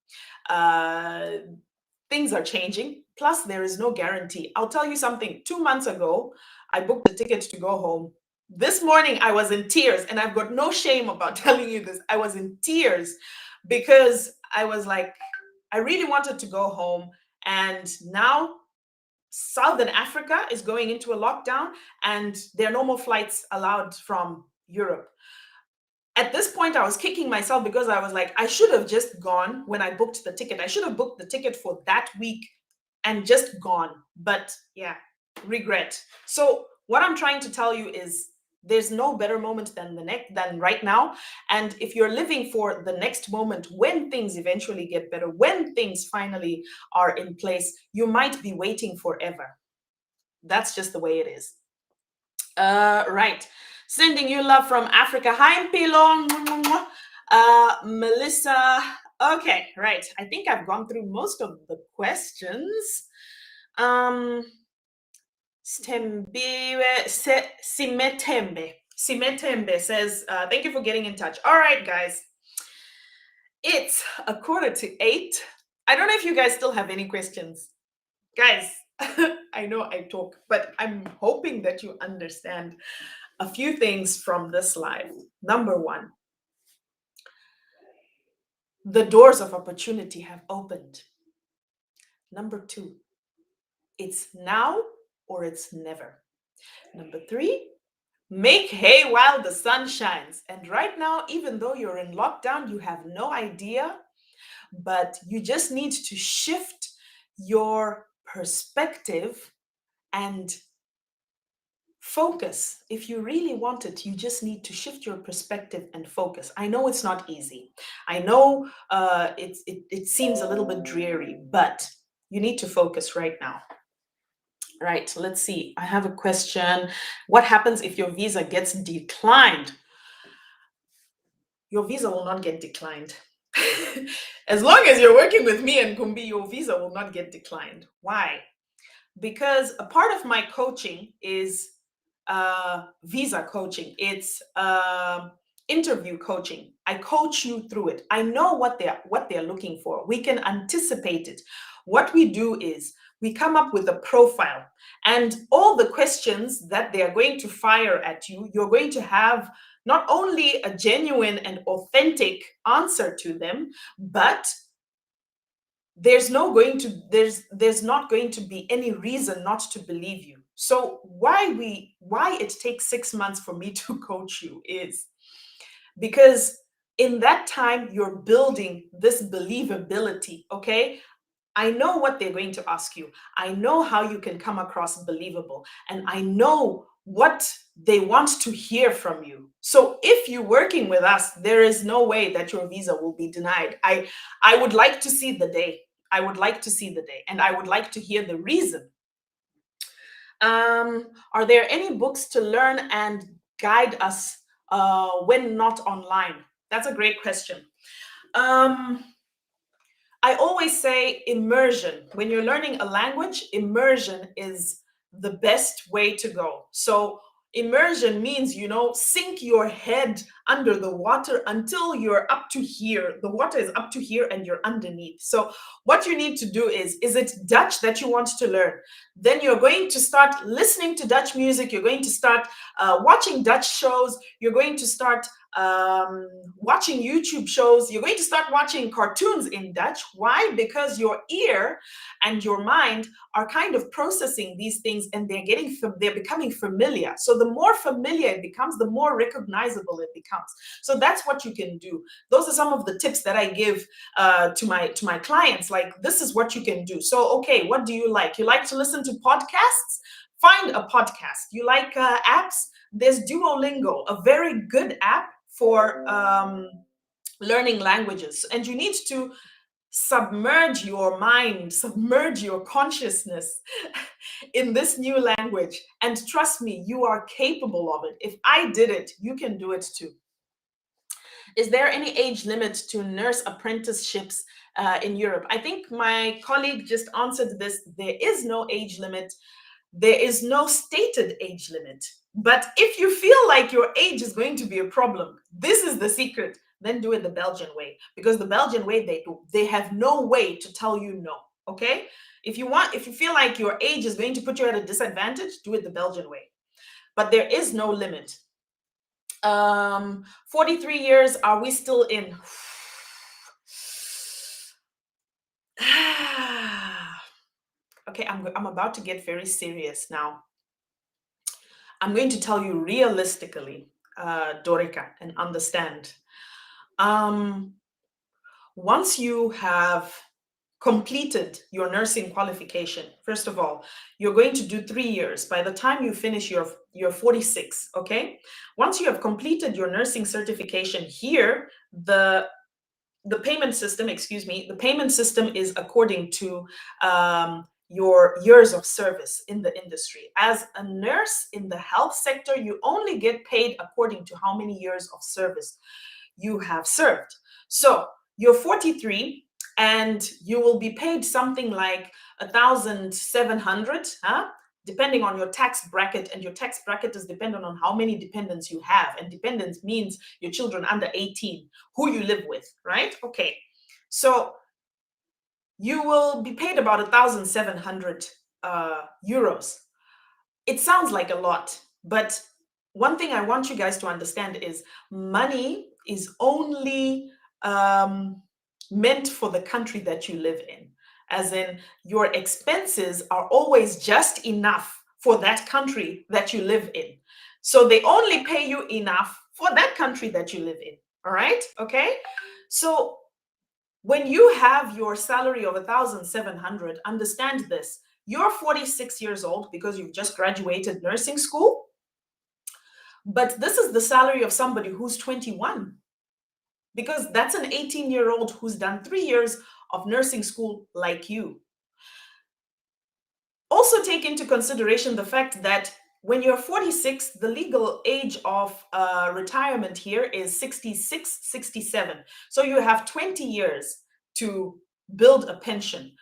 Things are changing. Plus, there is no guarantee. I'll tell you something. 2 months ago, I booked a ticket to go home. This morning, I was in tears, and I've got no shame about telling you this. I was in tears because I was like, I really wanted to go home. And now, Southern Africa is going into a lockdown, and there are no more flights allowed from Europe. At this point, I was kicking myself because I was like, I should have just gone when I booked the ticket. I should have booked the ticket for that week and just gone. But yeah, regret. So what I'm trying to tell you is there's no better moment than right now. And if you're living for the next moment, when things eventually get better, when things finally are in place, you might be waiting forever. That's just the way it is. Right. Sending you love from Africa. Hi, Mpilo. Melissa. Okay, right. I think I've gone through most of the questions. Simetembe says, thank you for getting in touch. All right, guys. It's 7:45. I don't know if you guys still have any questions. Guys, I know I talk, but I'm hoping that you understand. a few things from this live. Number one, the doors of opportunity have opened. Number two, it's now or it's never. Number three, make hay while the sun shines. And right now, even though you're in lockdown, you have no idea, but you just need to shift your perspective and focus. If you really want it, you just need to shift your perspective and focus. I know it's not easy. I know it seems a little bit dreary, but you need to focus right now. Right, let's see. I have a question. What happens if your visa gets declined? Your visa will not get declined. As long as you're working with me and Kumbi, your visa will not get declined. Why? Because a part of my coaching is visa coaching. It's interview coaching. I coach you through it. I know what they're looking for. We can anticipate it. What we do is we come up with a profile, and all the questions that they are going to fire at you, you're going to have not only a genuine and authentic answer to them, but there's not going to be any reason not to believe you. So why it takes 6 months for me to coach you is because in that time you're building this believability. Okay, I know what they're going to ask you. I know how you can come across believable, and I know what they want to hear from you. So if you're working with us, there is no way that your visa will be denied. I would like to see the day. I would like to see the day, and I would like to hear the reason. Are there any books to learn and guide us when not online? That's a great question. I always say immersion. When you're learning a language, immersion is the best way to go. So immersion means, sink your head under the water until you're up to here. The water is up to here and you're underneath. So what you need to do is it Dutch that you want to learn? Then you're going to start listening to Dutch music. You're going to start watching Dutch shows. You're going to start watching YouTube shows. You're going to start watching cartoons in Dutch. Why? Because your ear and your mind are kind of processing these things, and they're becoming familiar. So the more familiar it becomes, the more recognizable it becomes. So that's what you can do. Those are some of the tips that I give to my clients. Like, this is what you can do. So, okay, what do you like? You like to listen to podcasts? Find a podcast. You like apps? There's Duolingo, a very good app for learning languages. And you need to submerge your mind, submerge your consciousness in this new language. And trust me, you are capable of it. If I did it, you can do it too. Is there any age limit to nurse apprenticeships in Europe? I think my colleague just answered this. There is no age limit. There is no stated age limit. But if you feel like your age is going to be a problem, this is the secret. Then do it the Belgian way. Because the Belgian way, they have no way to tell you no. Okay? If you feel like your age is going to put you at a disadvantage, do it the Belgian way. But there is no limit. 43 years, are we still in? Okay, I'm about to get very serious now. I'm going to tell you realistically, Dorica, and understand. Once you have completed your nursing qualification, first of all, you're going to do 3 years. By the time you finish, you're 46, okay? Once you have completed your nursing certification here, the payment system, the payment system is according to your years of service in the industry. As a nurse in the health sector, you only get paid according to how many years of service you have served. So you're 43 and you will be paid something like 1,700, depending on your tax bracket, and your tax bracket is dependent on how many dependents you have, and dependents means your children under 18 who you live with, right? Okay, so you will be paid about 1,700 euros. It sounds like a lot, but one thing I want you guys to understand is money is only meant for the country that you live in. As in, your expenses are always just enough for that country that you live in. So they only pay you enough for that country that you live in. All right? Okay? So when you have your salary of 1,700, understand this. You're 46 years old because you've just graduated nursing school, but this is the salary of somebody who's 21, because that's an 18-year-old who's done 3 years of nursing school like you. Also take into consideration the fact that when you're 46, the legal age of retirement here is 66, 67. So you have 20 years to build a pension.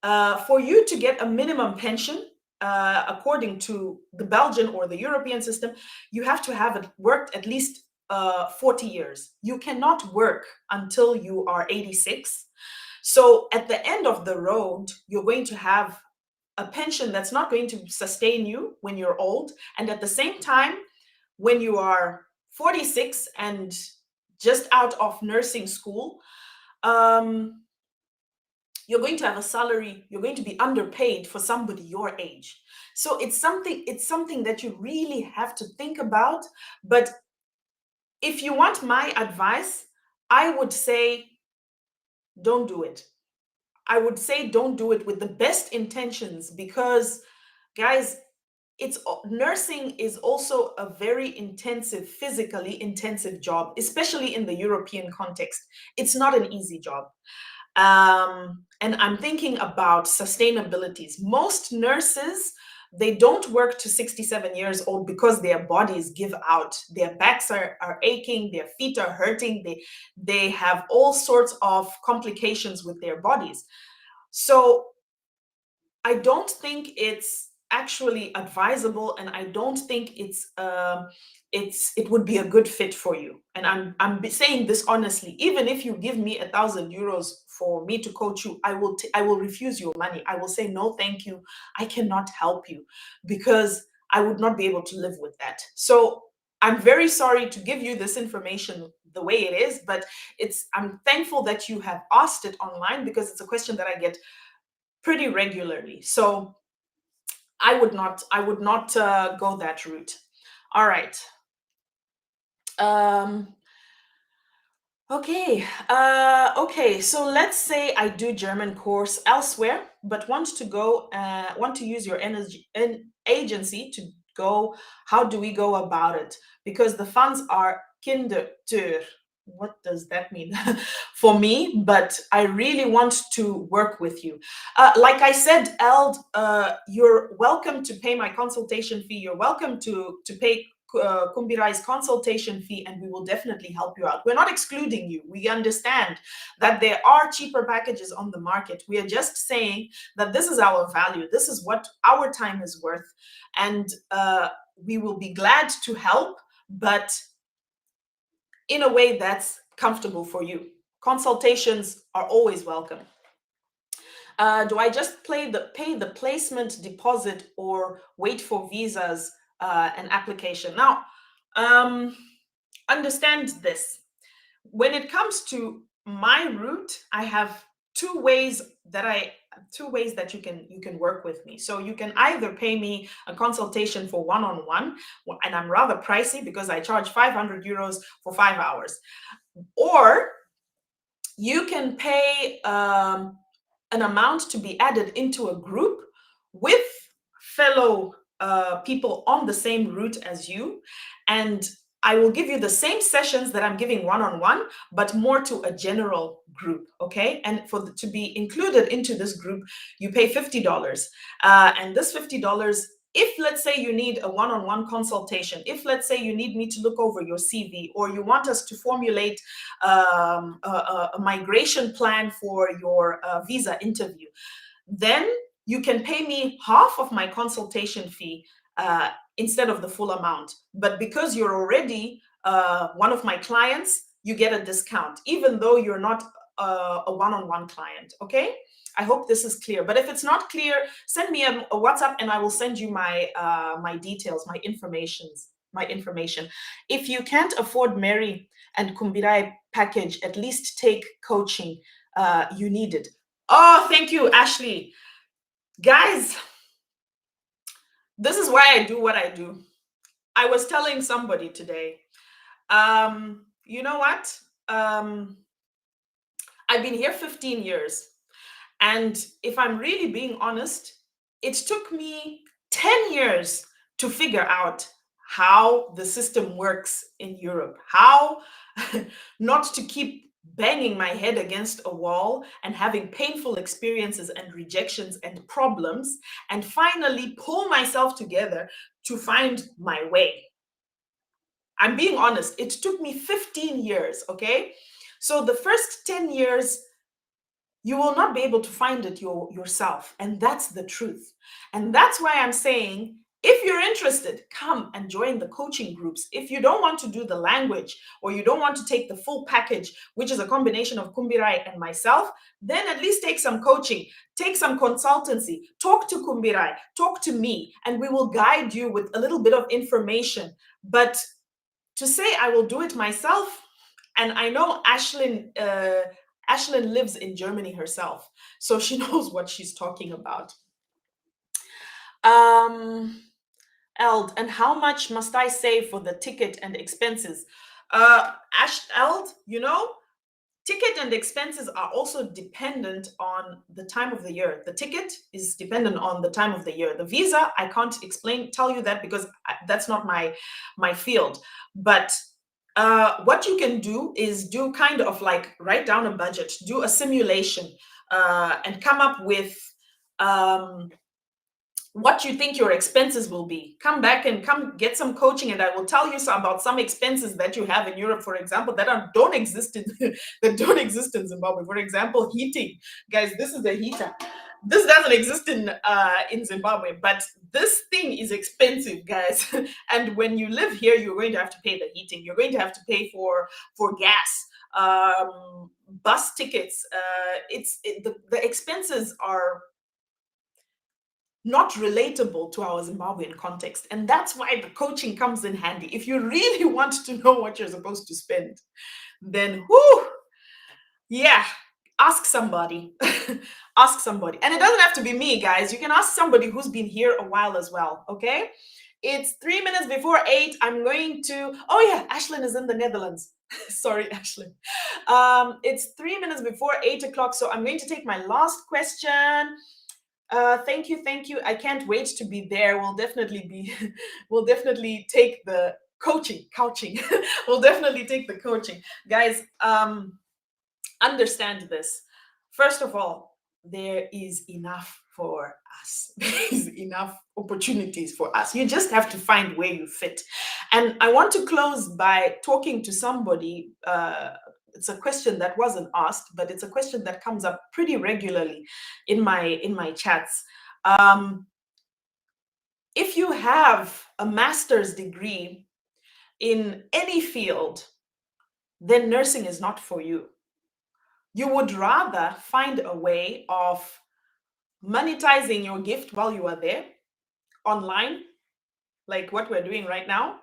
For you to get a minimum pension, according to the Belgian or the European system, you have to have worked at least 40 years. You cannot work until you are 86. So at the end of the road, you're going to have a pension that's not going to sustain you when you're old. And at the same time, when you are 46 and just out of nursing school, you're going to have a salary, you're going to be underpaid for somebody your age. So it's something that you really have to think about. But if you want my advice, I would say don't do it. I would say don't do it with the best intentions, because guys, it's nursing is also a very intensive, physically intensive job, especially in the European context. It's not an easy job. And I'm thinking about sustainabilities. Most nurses, they don't work to 67 years old because their bodies give out. Their backs are aching, their feet are hurting, they have all sorts of complications with their bodies. So I don't think it's actually advisable, and I don't think it would be a good fit for you. And I'm saying this honestly. Even if you give me 1,000 euros for me to coach you, I will refuse your money. I will say no, thank you. I cannot help you, because I would not be able to live with that. So I'm very sorry to give you this information the way it is, but I'm thankful that you have asked it online, because it's a question that I get pretty regularly. So I would not go that route. All right. Okay. Okay. So let's say I do German course elsewhere, but want to use your agency to go. How do we go about it? Because the funds are kinderteuer. What does that mean for me? But I really want to work with you. Like I said, Eld, you're welcome to pay my consultation fee. You're welcome to pay Kumbirai's consultation fee, and we will definitely help you out. We're not excluding you. We understand that there are cheaper packages on the market. We are just saying that this is our value. This is what our time is worth. And we will be glad to help, but in a way that's comfortable for you. Consultations are always welcome. Do I just pay the placement deposit or wait for visas and application? Now, understand this. When it comes to my route, I have two ways that you can work with me. So you can either pay me a consultation for one-on-one, and I'm rather pricey because I charge 500 euros for 5 hours, or you can pay an amount to be added into a group with fellow people on the same route as you, and I will give you the same sessions that I'm giving one-on-one, but more to a general group, okay? And to be included into this group, you pay $50. And this $50, if let's say you need a one-on-one consultation, if let's say you need me to look over your CV, or you want us to formulate a migration plan for your visa interview, then you can pay me half of my consultation fee instead of the full amount. But because you're already one of my clients, you get a discount, even though you're not a one-on-one client, okay? I hope this is clear. But if it's not clear, send me a WhatsApp and I will send you my my details, my informations. my information. If you can't afford Mary and Kumbirai package, at least take coaching. You need it. Oh, thank you, Ashley. Guys, this is why I do what I do. I was telling somebody today, you know what? I've been here 15 years. And if I'm really being honest, it took me 10 years to figure out how the system works in Europe, how not to keep banging my head against a wall and having painful experiences and rejections and problems, and finally pull myself together to find my way. I'm being honest, it took me 15 years, okay? So the first 10 years, you will not be able to find it yourself. And that's the truth. And that's why I'm saying, if you're interested, come and join the coaching groups. If you don't want to do the language, or you don't want to take the full package, which is a combination of Kumbirai and myself, then at least take some coaching, take some consultancy, talk to Kumbirai, talk to me, and we will guide you with a little bit of information. But to say I will do it myself, and I know Ashlyn lives in Germany herself, so she knows what she's talking about. Eld, and how much must I save for the ticket and expenses? Eld, ticket and expenses are also dependent on the time of the year. The ticket is dependent on the time of the year. The visa, I can't tell you that because that's not my field. But what you can do is do kind of like write down a budget, do a simulation, and come up with what you think your expenses will be. Come back and come get some coaching, and I will tell you about some expenses that you have in Europe, for example, that don't exist in Zimbabwe. For example, heating. Guys, this is the heater. This doesn't exist in Zimbabwe, but this thing is expensive, guys. And when you live here, you're going to have to pay the heating. You're going to have to pay for gas, bus tickets. The expenses are not relatable to our Zimbabwean context. And that's why the coaching comes in handy. If you really want to know what you're supposed to spend, then yeah, ask somebody. Ask somebody. And it doesn't have to be me, guys. You can ask somebody who's been here a while as well, okay? It's 3 minutes before 8. I'm going to, oh yeah, Ashlyn is in the Netherlands. Sorry, Ashlyn. It's 3 minutes before 8 o'clock, so I'm going to take my last question. Thank you. I can't wait to be there. We'll definitely take the coaching. We'll definitely take the coaching. Guys, understand this. First of all, there is enough for us. There is enough opportunities for us. You just have to find where you fit. And I want to close by talking to somebody. It's a question that wasn't asked, but it's a question that comes up pretty regularly in my chats. If you have a master's degree in any field, then nursing is not for you. You would rather find a way of monetizing your gift while you are there online, like what we're doing right now,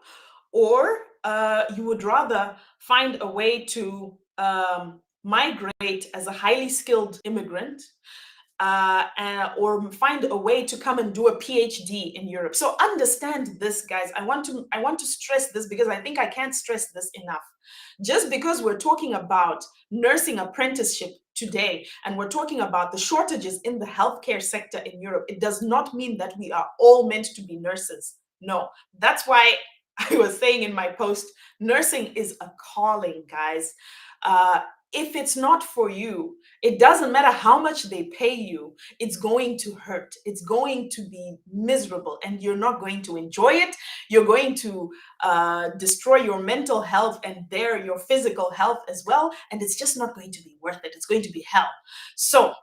or you would rather find a way to migrate as a highly skilled immigrant, or find a way to come and do a PhD in Europe. So understand this, guys. I want to stress this because I think I can't stress this enough. Just because we're talking about nursing apprenticeship today, and we're talking about the shortages in the healthcare sector in Europe, it does not mean that we are all meant to be nurses. No, that's why I was saying in my post, nursing is a calling, guys. If it's not for you, it doesn't matter how much they pay you, it's going to hurt. It's going to be miserable, and you're not going to enjoy it. You're going to destroy your mental health and your physical health as well. And it's just not going to be worth it. It's going to be hell. So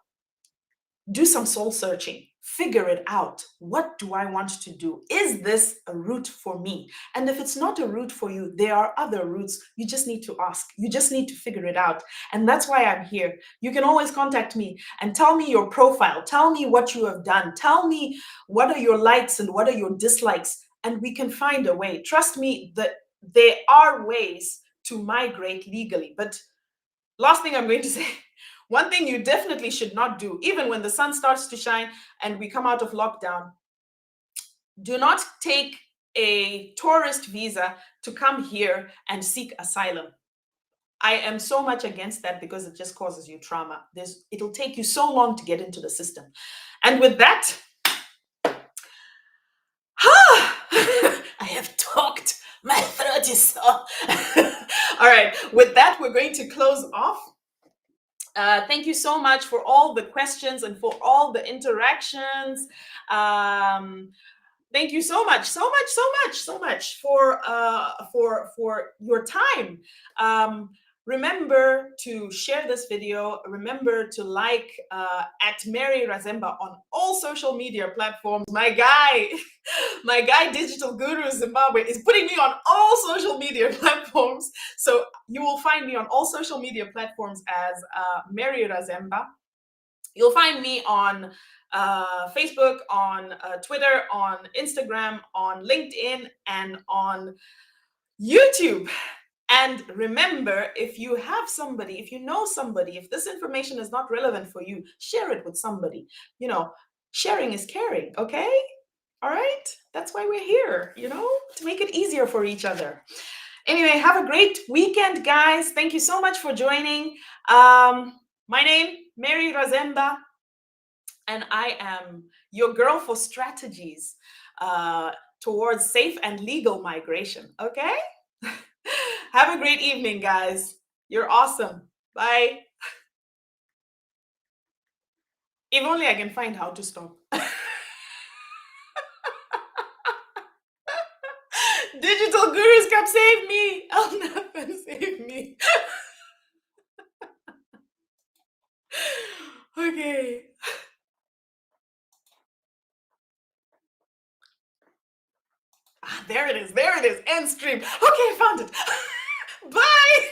do some soul searching. Figure it out. What do I want to do? Is this a route for me? And if it's not a route for you, there are other routes. You just need to ask. You just need to figure it out. And that's why I'm here. You can always contact me and tell me your profile. Tell me what you have done. Tell me what are your likes and what are your dislikes. and we can find a way. Trust me, that there are ways to migrate legally. But last thing I'm going to say, one thing you definitely should not do, even when the sun starts to shine and we come out of lockdown, do not take a tourist visa to come here and seek asylum. I am so much against that because it just causes you trauma. It'll take you so long to get into the system. And with that, I have talked. My throat is sore. All right, with that, we're going to close off. Thank you so much for all the questions and for all the interactions. Thank you so much for your time. Remember to share this video. Remember to like at Mary Razemba on all social media platforms. My guy Digital Guru Zimbabwe is putting me on all social media platforms. So you will find me on all social media platforms as Mary Razemba. You'll find me on Facebook, on Twitter, on Instagram, on LinkedIn, and on YouTube. And remember, if you have somebody, if you know somebody, if this information is not relevant for you, share it with somebody. You know, sharing is caring, okay? All right? That's why we're here, to make it easier for each other. Anyway, have a great weekend, guys. Thank you so much for joining. My name, Mary Razemba, and I am your girl for strategies towards safe and legal migration, okay? Have a great evening, guys. You're awesome. Bye. If only I can find how to stop. Digital gurus, come save me. I'll never save me. Okay. There it is. End stream. Okay, I found it. Bye.